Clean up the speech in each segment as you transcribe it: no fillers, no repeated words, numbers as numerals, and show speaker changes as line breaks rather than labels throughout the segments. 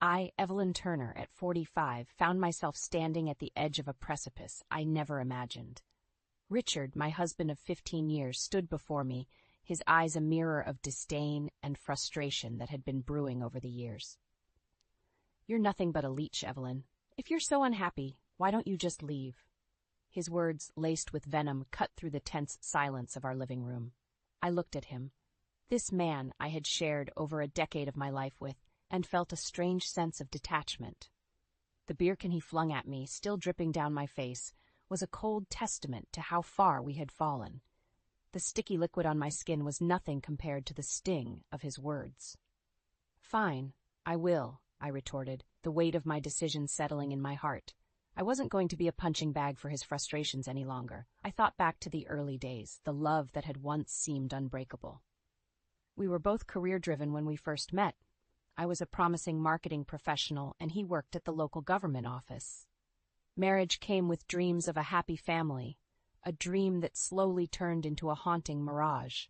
I, Evelyn Turner, at 45, found myself standing at the edge of a precipice I never imagined. Richard, my husband of 15 years, stood before me, his eyes a mirror of disdain and frustration that had been brewing over the years. "You're nothing but a leech, Evelyn. If you're so unhappy, why don't you just leave?" His words, laced with venom, cut through the tense silence of our living room. I looked at him. This man I had shared over a decade of my life with, and felt a strange sense of detachment. The beer can he flung at me, still dripping down my face, was a cold testament to how far we had fallen. The sticky liquid on my skin was nothing compared to the sting of his words. "Fine, I will," I retorted, the weight of my decision settling in my heart. I wasn't going to be a punching bag for his frustrations any longer. I thought back to the early days, the love that had once seemed unbreakable. We were both career-driven when we first met. I was a promising marketing professional, and he worked at the local government office. Marriage came with dreams of a happy family, a dream that slowly turned into a haunting mirage.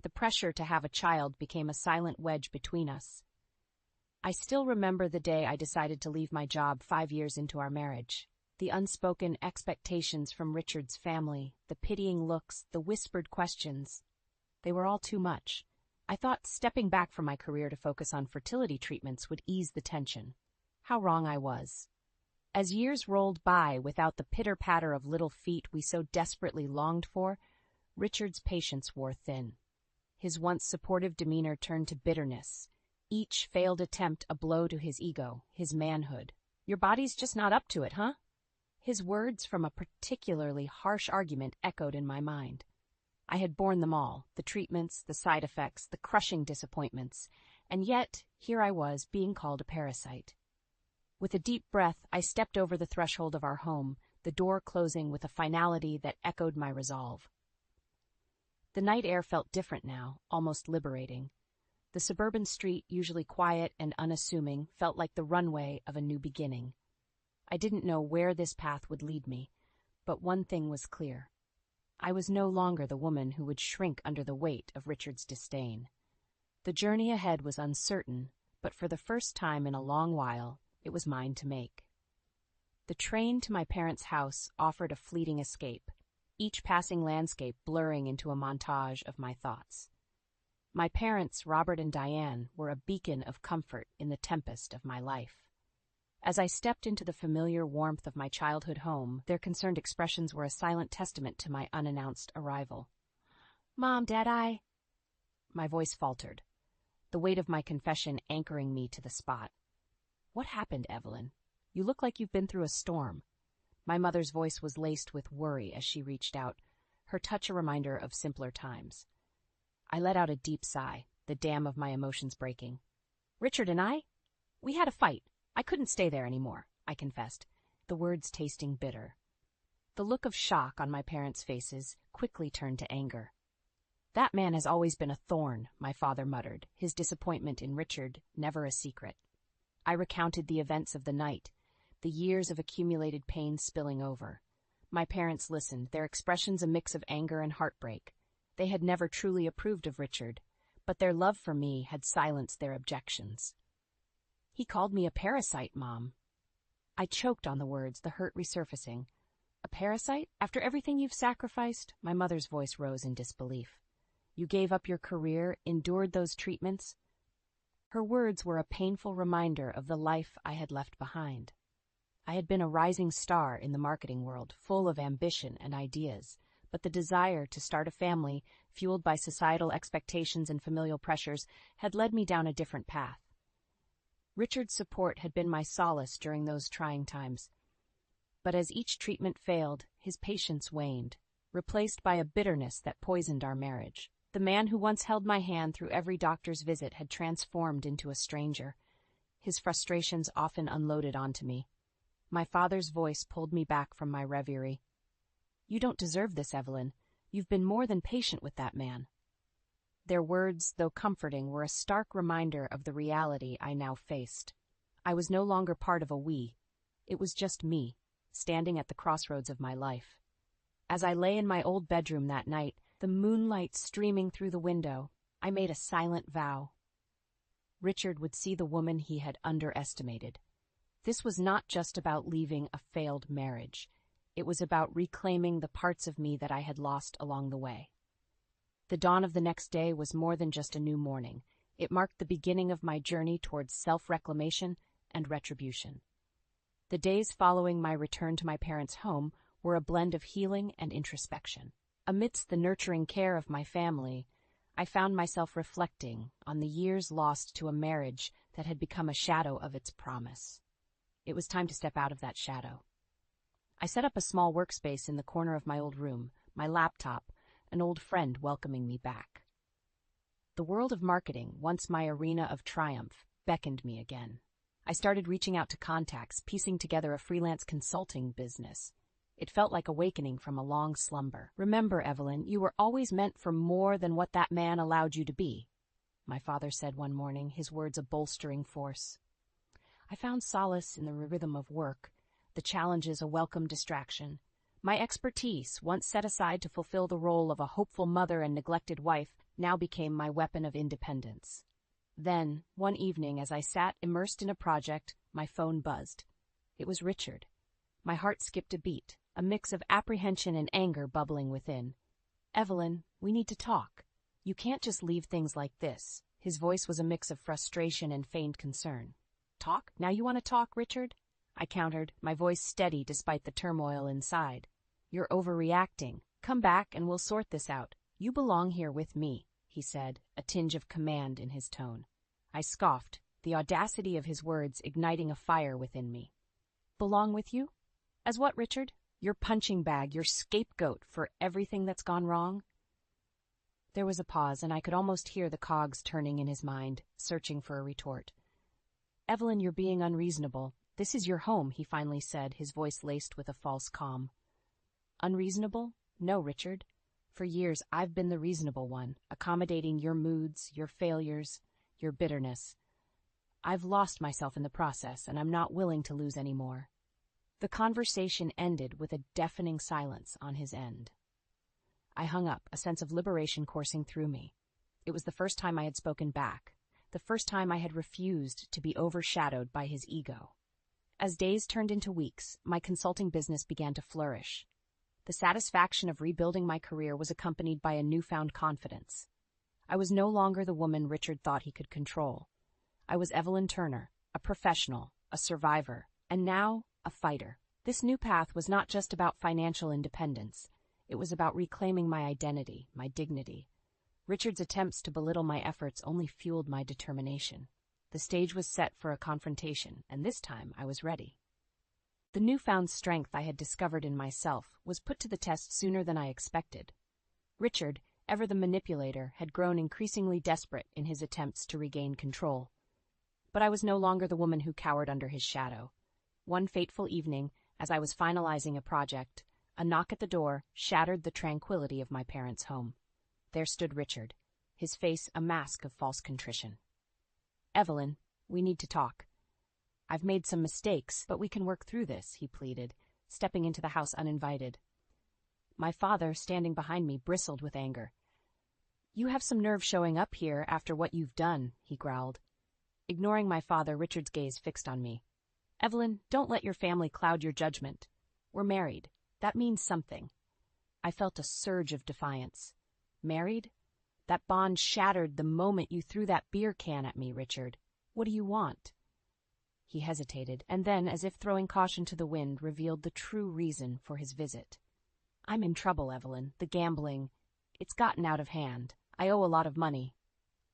The pressure to have a child became a silent wedge between us. I still remember the day I decided to leave my job 5 years into our marriage. The unspoken expectations from Richard's family, the pitying looks, the whispered questions. They were all too much. I thought stepping back from my career to focus on fertility treatments would ease the tension. How wrong I was. As years rolled by without the pitter-patter of little feet we so desperately longed for, Richard's patience wore thin. His once supportive demeanor turned to bitterness. Each failed attempt a blow to his ego, his manhood. "Your body's just not up to it, huh?" His words from a particularly harsh argument echoed in my mind. I had borne them all, the treatments, the side effects, the crushing disappointments, and yet here I was being called a parasite. With a deep breath, I stepped over the threshold of our home, the door closing with a finality that echoed my resolve. The night air felt different now, almost liberating. The suburban street, usually quiet and unassuming, felt like the runway of a new beginning. I didn't know where this path would lead me, but one thing was clear. I was no longer the woman who would shrink under the weight of Richard's disdain. The journey ahead was uncertain, but for the first time in a long while, it was mine to make. The train to my parents' house offered a fleeting escape, each passing landscape blurring into a montage of my thoughts. My parents, Robert and Diane, were a beacon of comfort in the tempest of my life. As I stepped into the familiar warmth of my childhood home, their concerned expressions were a silent testament to my unannounced arrival. "Mom, Dad, My voice faltered, the weight of my confession anchoring me to the spot. "What happened, Evelyn? You look like you've been through a storm." My mother's voice was laced with worry as she reached out, her touch a reminder of simpler times. I let out a deep sigh, the dam of my emotions breaking. "Richard and we had a fight. I couldn't stay there anymore," I confessed, the words tasting bitter. The look of shock on my parents' faces quickly turned to anger. "That man has always been a thorn," my father muttered, his disappointment in Richard never a secret. I recounted the events of the night, the years of accumulated pain spilling over. My parents listened, their expressions a mix of anger and heartbreak. They had never truly approved of Richard, but their love for me had silenced their objections. "He called me a parasite, Mom." I choked on the words, the hurt resurfacing. "A parasite? After everything you've sacrificed?" My mother's voice rose in disbelief. "You gave up your career, endured those treatments?" Her words were a painful reminder of the life I had left behind. I had been a rising star in the marketing world, full of ambition and ideas, but the desire to start a family, fueled by societal expectations and familial pressures, had led me down a different path. Richard's support had been my solace during those trying times. But as each treatment failed, his patience waned, replaced by a bitterness that poisoned our marriage. The man who once held my hand through every doctor's visit had transformed into a stranger. His frustrations often unloaded onto me. My father's voice pulled me back from my reverie. "You don't deserve this, Evelyn. You've been more than patient with that man." Their words, though comforting, were a stark reminder of the reality I now faced. I was no longer part of a we. It was just me, standing at the crossroads of my life. As I lay in my old bedroom that night, the moonlight streaming through the window, I made a silent vow. Richard would see the woman he had underestimated. This was not just about leaving a failed marriage. It was about reclaiming the parts of me that I had lost along the way. The dawn of the next day was more than just a new morning. It marked the beginning of my journey towards self-reclamation and retribution. The days following my return to my parents' home were a blend of healing and introspection. Amidst the nurturing care of my family, I found myself reflecting on the years lost to a marriage that had become a shadow of its promise. It was time to step out of that shadow. I set up a small workspace in the corner of my old room, my laptop, an old friend welcoming me back. The world of marketing, once my arena of triumph, beckoned me again. I started reaching out to contacts, piecing together a freelance consulting business. It felt like awakening from a long slumber. "Remember, Evelyn, you were always meant for more than what that man allowed you to be," my father said one morning, his words a bolstering force. I found solace in the rhythm of work, the challenges a welcome distraction. My expertise, once set aside to fulfill the role of a hopeful mother and neglected wife, now became my weapon of independence. Then, one evening, as I sat immersed in a project, my phone buzzed. It was Richard. My heart skipped a beat, a mix of apprehension and anger bubbling within. "Evelyn, we need to talk. You can't just leave things like this." His voice was a mix of frustration and feigned concern. "Talk? Now you want to talk, Richard?" I countered, my voice steady despite the turmoil inside. "You're overreacting. Come back and we'll sort this out. You belong here with me," he said, a tinge of command in his tone. I scoffed, the audacity of his words igniting a fire within me. "Belong with you? As what, Richard? Your punching bag, your scapegoat for everything that's gone wrong?" There was a pause, and I could almost hear the cogs turning in his mind, searching for a retort. "Evelyn, you're being unreasonable. This is your home," he finally said, his voice laced with a false calm. "Unreasonable? No, Richard. For years, I've been the reasonable one, accommodating your moods, your failures, your bitterness. I've lost myself in the process, and I'm not willing to lose any more." The conversation ended with a deafening silence on his end. I hung up, a sense of liberation coursing through me. It was the first time I had spoken back, the first time I had refused to be overshadowed by his ego. As days turned into weeks, my consulting business began to flourish. The satisfaction of rebuilding my career was accompanied by a newfound confidence. I was no longer the woman Richard thought he could control. I was Evelyn Turner, a professional, a survivor, and now a fighter. This new path was not just about financial independence. It was about reclaiming my identity, my dignity. Richard's attempts to belittle my efforts only fueled my determination. The stage was set for a confrontation, and this time I was ready. The newfound strength I had discovered in myself was put to the test sooner than I expected. Richard, ever the manipulator, had grown increasingly desperate in his attempts to regain control. But I was no longer the woman who cowered under his shadow. One fateful evening, as I was finalizing a project, a knock at the door shattered the tranquility of my parents' home. There stood Richard, his face a mask of false contrition. "Evelyn, we need to talk. I've made some mistakes, but we can work through this," he pleaded, stepping into the house uninvited. My father, standing behind me, bristled with anger. "You have some nerve showing up here after what you've done," he growled. Ignoring my father, Richard's gaze fixed on me. "Evelyn, don't let your family cloud your judgment. We're married. That means something." I felt a surge of defiance. "Married? That bond shattered the moment you threw that beer can at me, Richard. What do you want?" He hesitated, and then, as if throwing caution to the wind, revealed the true reason for his visit. "I'm in trouble, Evelyn. The gambling, it's gotten out of hand. I owe a lot of money."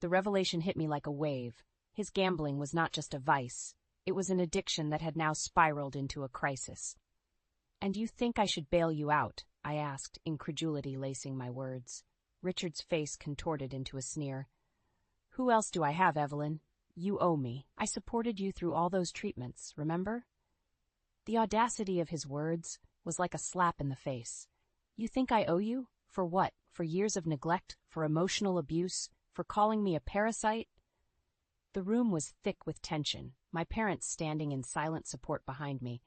The revelation hit me like a wave. His gambling was not just a vice. It was an addiction that had now spiraled into a crisis. "And you think I should bail you out?" I asked, incredulity lacing my words. Richard's face contorted into a sneer. "Who else do I have, Evelyn? You owe me. I supported you through all those treatments, remember?" The audacity of his words was like a slap in the face. "You think I owe you? For what? For years of neglect? For emotional abuse? For calling me a parasite?" The room was thick with tension, my parents standing in silent support behind me.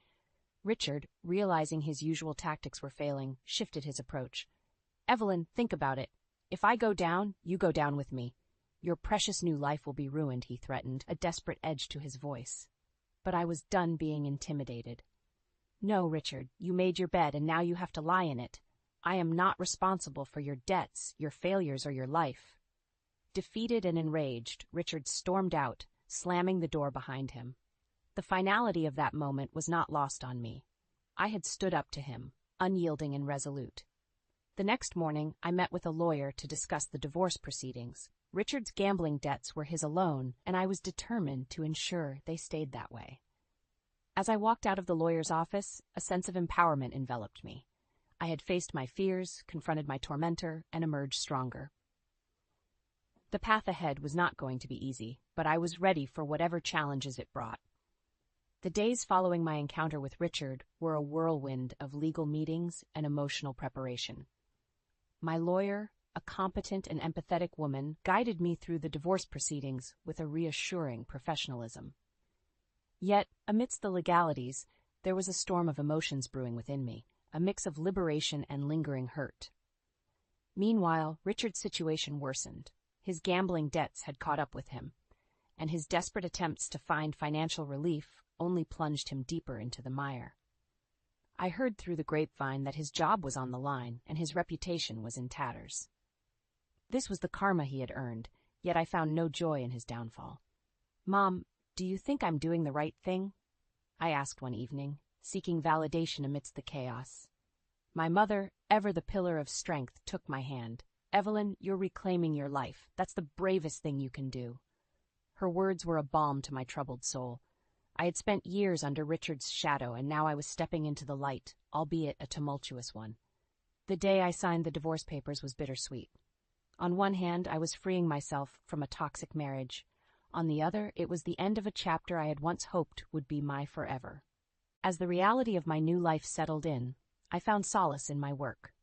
Richard, realizing his usual tactics were failing, shifted his approach. "Evelyn, think about it. If I go down, you go down with me. Your precious new life will be ruined, he threatened, a desperate edge to his voice. But I was done being intimidated. No, Richard, you made your bed and now you have to lie in it. I am not responsible for your debts, your failures, or your life. Defeated and enraged, Richard stormed out, slamming the door behind him. The finality of that moment was not lost on me. I had stood up to him, unyielding and resolute. The next morning, I met with a lawyer to discuss the divorce proceedings. Richard's gambling debts were his alone, and I was determined to ensure they stayed that way. As I walked out of the lawyer's office, a sense of empowerment enveloped me. I had faced my fears, confronted my tormentor, and emerged stronger. The path ahead was not going to be easy, but I was ready for whatever challenges it brought. The days following my encounter with Richard were a whirlwind of legal meetings and emotional preparation. My lawyer, a competent and empathetic woman, guided me through the divorce proceedings with a reassuring professionalism. Yet, amidst the legalities, there was a storm of emotions brewing within me, a mix of liberation and lingering hurt. Meanwhile, Richard's situation worsened. His gambling debts had caught up with him, and his desperate attempts to find financial relief only plunged him deeper into the mire. I heard through the grapevine that his job was on the line and his reputation was in tatters. This was the karma he had earned, yet I found no joy in his downfall. "Mom, do you think I'm doing the right thing?" I asked one evening, seeking validation amidst the chaos. My mother, ever the pillar of strength, took my hand. "Evelyn, you're reclaiming your life. That's the bravest thing you can do." Her words were a balm to my troubled soul. I had spent years under Richard's shadow, and now I was stepping into the light, albeit a tumultuous one. The day I signed the divorce papers was bittersweet. On one hand, I was freeing myself from a toxic marriage. On the other, it was the end of a chapter I had once hoped would be my forever. As the reality of my new life settled in, I found solace in my work.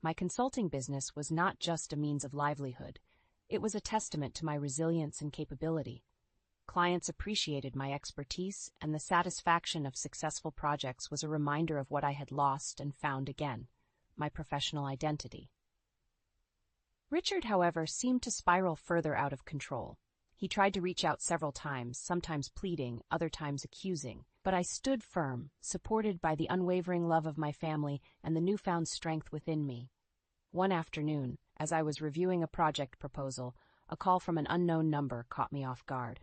My consulting business was not just a means of livelihood. It was a testament to my resilience and capability. Clients appreciated my expertise, and the satisfaction of successful projects was a reminder of what I had lost and found again, my professional identity. Richard, however, seemed to spiral further out of control. He tried to reach out several times, sometimes pleading, other times accusing, but I stood firm, supported by the unwavering love of my family and the newfound strength within me. One afternoon, as I was reviewing a project proposal, a call from an unknown number caught me off guard.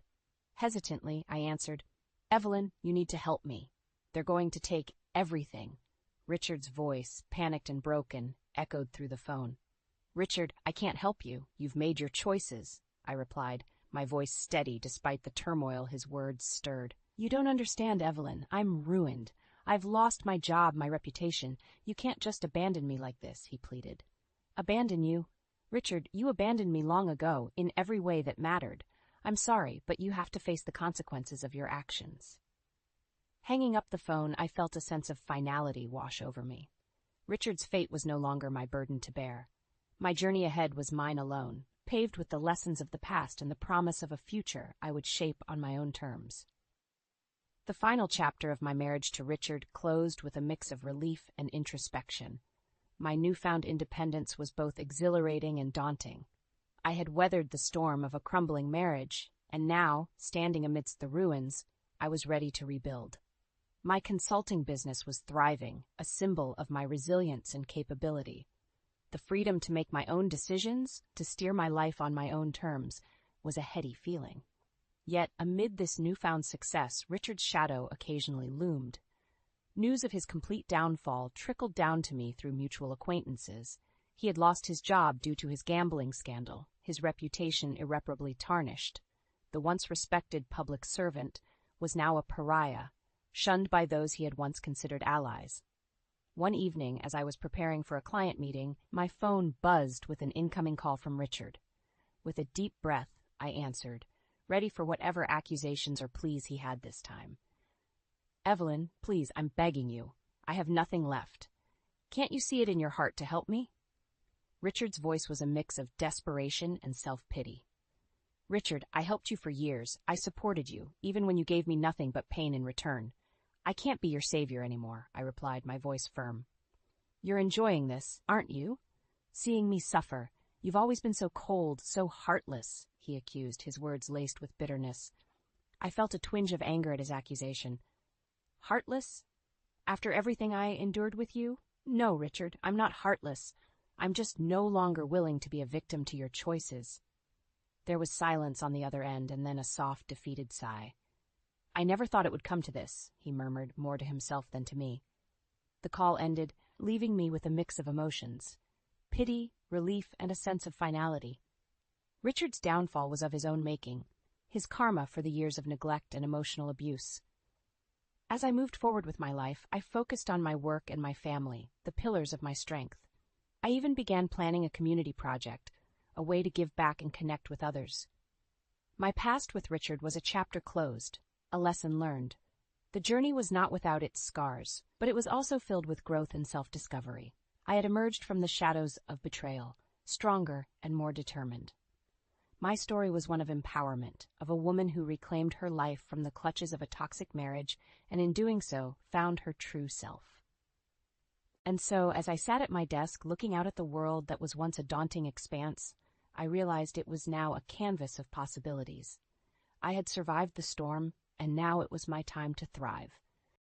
Hesitantly, I answered, "Evelyn, you need to help me. They're going to take everything." Richard's voice, panicked and broken, echoed through the phone. "Richard, I can't help you. You've made your choices," I replied, my voice steady despite the turmoil his words stirred. "You don't understand, Evelyn. I'm ruined. I've lost my job, my reputation. You can't just abandon me like this," he pleaded. "Abandon you? Richard, you abandoned me long ago, in every way that mattered. I'm sorry, but you have to face the consequences of your actions." Hanging up the phone, I felt a sense of finality wash over me. Richard's fate was no longer my burden to bear. My journey ahead was mine alone, paved with the lessons of the past and the promise of a future I would shape on my own terms. The final chapter of my marriage to Richard closed with a mix of relief and introspection. My newfound independence was both exhilarating and daunting. I had weathered the storm of a crumbling marriage, and now, standing amidst the ruins, I was ready to rebuild. My consulting business was thriving, a symbol of my resilience and capability. The freedom to make my own decisions, to steer my life on my own terms, was a heady feeling. Yet, amid this newfound success, Richard's shadow occasionally loomed. News of his complete downfall trickled down to me through mutual acquaintances. He had lost his job due to his gambling scandal, his reputation irreparably tarnished. The once respected public servant was now a pariah, shunned by those he had once considered allies. One evening, as I was preparing for a client meeting, my phone buzzed with an incoming call from Richard. With a deep breath, I answered, ready for whatever accusations or pleas he had this time. "Evelyn, please, I'm begging you. I have nothing left. Can't you see it in your heart to help me?" Richard's voice was a mix of desperation and self-pity. "Richard, I helped you for years. I supported you, even when you gave me nothing but pain in return. I can't be your savior anymore," I replied, my voice firm. "You're enjoying this, aren't you? Seeing me suffer. You've always been so cold, so heartless, he accused, his words laced with bitterness. I felt a twinge of anger at his accusation. Heartless? After everything I endured with you? No, Richard, I'm not heartless. I'm just no longer willing to be a victim to your choices. There was silence on the other end, and then a soft, defeated sigh. I never thought it would come to this, he murmured, more to himself than to me. The call ended, leaving me with a mix of emotions. Pity, relief, and a sense of finality. Richard's downfall was of his own making, his karma for the years of neglect and emotional abuse. As I moved forward with my life, I focused on my work and my family, the pillars of my strength. I even began planning a community project, a way to give back and connect with others. My past with Richard was a chapter closed, a lesson learned. The journey was not without its scars, but it was also filled with growth and self-discovery. I had emerged from the shadows of betrayal, stronger and more determined. My story was one of empowerment, of a woman who reclaimed her life from the clutches of a toxic marriage, and in doing so, found her true self. And so, as I sat at my desk looking out at the world that was once a daunting expanse, I realized it was now a canvas of possibilities. I had survived the storm, and now it was my time to thrive.